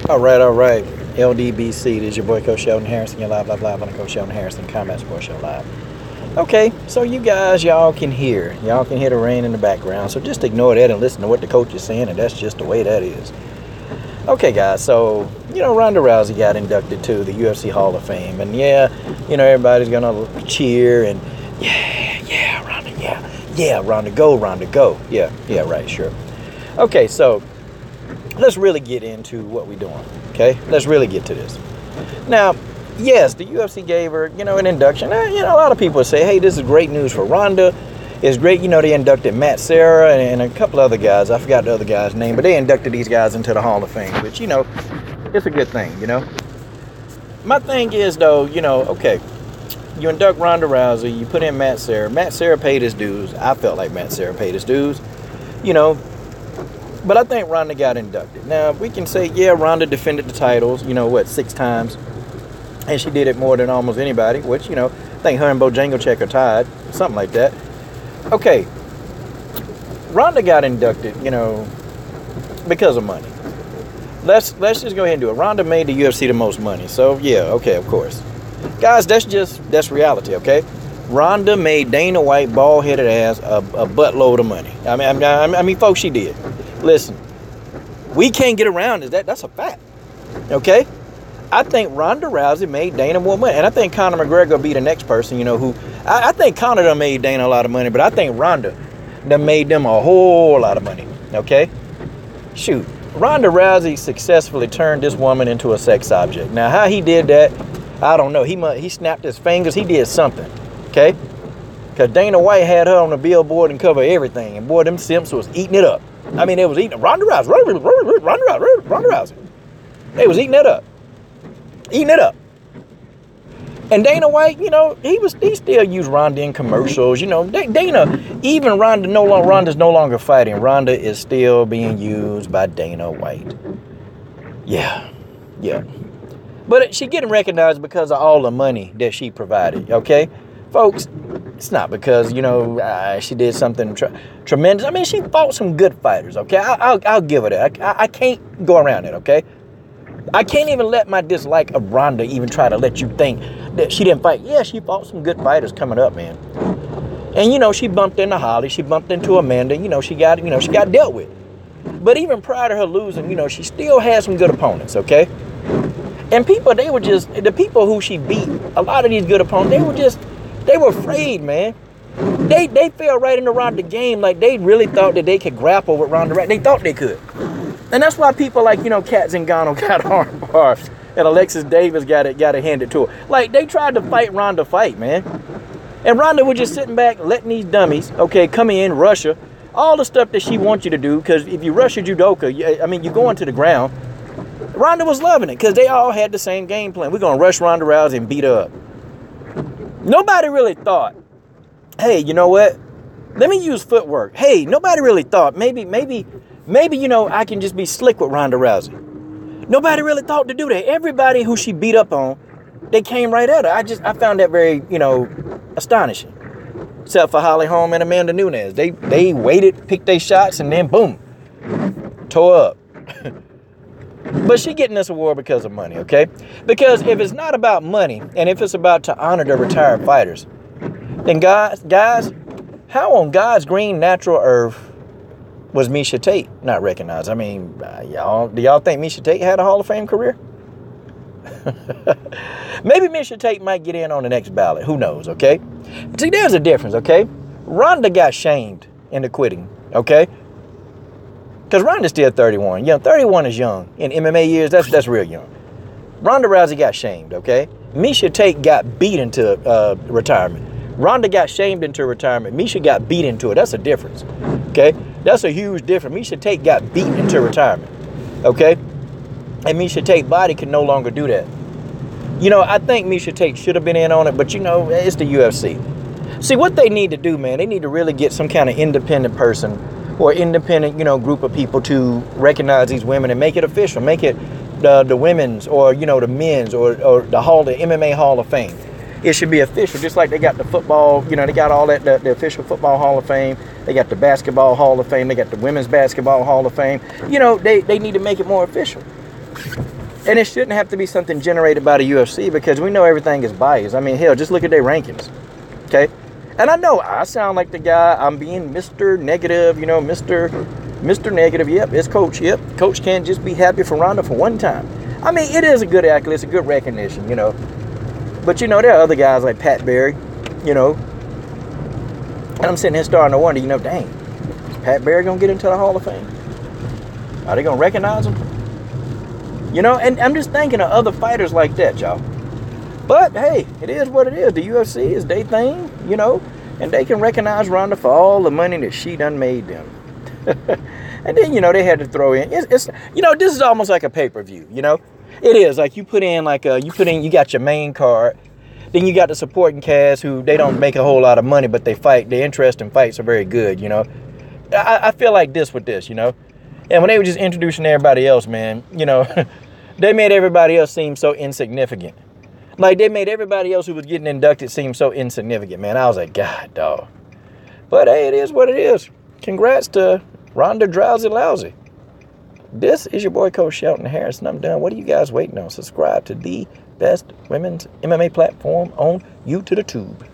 All right. LDBC, this is your boy Coach Sheldon Harrison. You're live on the Coach Sheldon Harrison Combat Sports Show live. Okay, so y'all can hear the rain in the background. So just ignore that and listen to what the coach is saying, and that's just the way that is. Okay, guys, so, Ronda Rousey got inducted to the UFC Hall of Fame. And everybody's going to cheer and, Ronda, go. Yeah, right, sure. Okay, so let's really get into what we're doing, okay? Let's really get to this. Now, yes, the UFC gave her, an induction. A lot of people say, hey, this is great news for Ronda. It's great, they inducted Matt Serra and a couple other guys. I forgot the other guy's name, but they inducted these guys into the Hall of Fame, which, it's a good thing, My thing is, though, okay, you induct Ronda Rousey, you put in Matt Serra. Matt Serra paid his dues. I felt like Matt Serra paid his dues, But I think Ronda got inducted. Now, we can say, yeah, Ronda defended the titles, 6 times. And she did it more than almost anybody, which, I think her and Bojangles are tied, something like that. Okay, Ronda got inducted, because of money. Let's just go ahead and do it. Ronda made the UFC the most money, so yeah, okay, of course. Guys, that's reality, okay? Ronda made Dana White bald-headed ass a buttload of money. I mean, folks, she did. Listen, we can't get around it. That's a fact, okay? I think Ronda Rousey made Dana more money. And I think Conor McGregor will be the next person, who... I think Conor done made Dana a lot of money, but I think Ronda done made them a whole lot of money, okay? Shoot. Ronda Rousey successfully turned this woman into a sex object. Now, how he did that, I don't know. He snapped his fingers. He did something, okay? Because Dana White had her on the billboard and cover everything. And, boy, them simps was eating it up. I mean, they was eating Ronda Rousey. They was eating it up. And Dana White, he still used Ronda in commercials. Dana, even Ronda's no longer fighting. Ronda is still being used by Dana White. Yeah. But she getting recognized because of all the money that she provided, okay? Folks, it's not because, she did something tremendous. I mean, she fought some good fighters, okay? I'll give her that. I can't go around it, okay? I can't even let my dislike of Ronda even try to let you think that she didn't fight. Yeah, she fought some good fighters coming up, man. And, she bumped into Holly. She bumped into Amanda. She got dealt with. But even prior to her losing, she still had some good opponents, okay? And people, the people who she beat, a lot of these good opponents, they were afraid, man. They fell right into Ronda's game. Like, they really thought that they could grapple with Ronda. They thought they could. And that's why people like, Kat Zingano got arm bars and Alexis Davis got it handed to her. Like, they tried to fight Ronda fight, man. And Ronda was just sitting back, letting these dummies, okay, come in, rush her. All the stuff that she wants you to do, because if you rush a judoka, you're going to the ground. Ronda was loving it, because they all had the same game plan. We're going to rush Ronda Rousey and beat her up. Nobody really thought, hey, you know what? Let me use footwork. Hey, nobody really thought, maybe, I can just be slick with Ronda Rousey. Nobody really thought to do that. Everybody who she beat up on, they came right at her. I found that very, astonishing. Except for Holly Holm and Amanda Nunes. They waited, picked their shots, and then boom, tore up. But she getting this award because of money, okay? Because if it's not about money, and if it's about to honor the retired fighters, then guys, how on God's green natural earth was Miesha Tate not recognized? I mean, do y'all think Miesha Tate had a Hall of Fame career? Maybe Miesha Tate might get in on the next ballot. Who knows, okay? See, there's a difference, okay? Ronda got shamed into quitting, okay? Because Ronda's still 31. 31 is young. In MMA years, that's real young. Ronda Rousey got shamed, okay? Miesha Tate got beat into retirement. Ronda got shamed into retirement. Miesha got beat into it. That's a difference, okay? That's a huge difference. Miesha Tate got beat into retirement, okay? And Miesha Tate's body can no longer do that. I think Miesha Tate should have been in on it, but, it's the UFC. See, what they need to do, man, they need to really get some kind of independent person or independent, group of people to recognize these women and make it official. Make it the women's or, the men's or the MMA Hall of Fame. It should be official, just like they got the football, they got all that, the official football Hall of Fame. They got the basketball Hall of Fame. They got the women's basketball Hall of Fame. They need to make it more official. And it shouldn't have to be something generated by the UFC because we know everything is biased. I mean, hell, just look at their rankings. Okay? And I know I sound like the guy, I'm being Mr. Negative, you know, Mr. Negative. Yep, it's Coach. Yep, Coach can't just be happy for Ronda for one time. I mean, it is a good accolade, it's a good recognition, you know. But, you know, there are other guys like Pat Barry, you know. And I'm sitting here starting to wonder, you know, dang, is Pat Barry going to get into the Hall of Fame? Are they going to recognize him? You know, and I'm just thinking of other fighters like that, y'all. But, hey, it is what it is. The UFC is their thing, you know. And they can recognize Ronda for all the money that she done made them. And then, you know, they had to throw in. It's you know, this is almost like a pay-per-view, you know. It is. Like, you got your main card. Then you got the supporting cast who, they don't make a whole lot of money, but they fight. Their interest in fights are very good, you know. I feel like this with this, you know. And when they were just introducing everybody else, man, you know, they made everybody else seem so insignificant. Like, they made everybody else who was getting inducted seem so insignificant, man. I was like, God, dog. But, hey, it is what it is. Congrats to Ronda Rousey. This is your boy, Coach Shelton Harris, and I'm done. What are you guys waiting on? Subscribe to the best women's MMA platform on YouTube.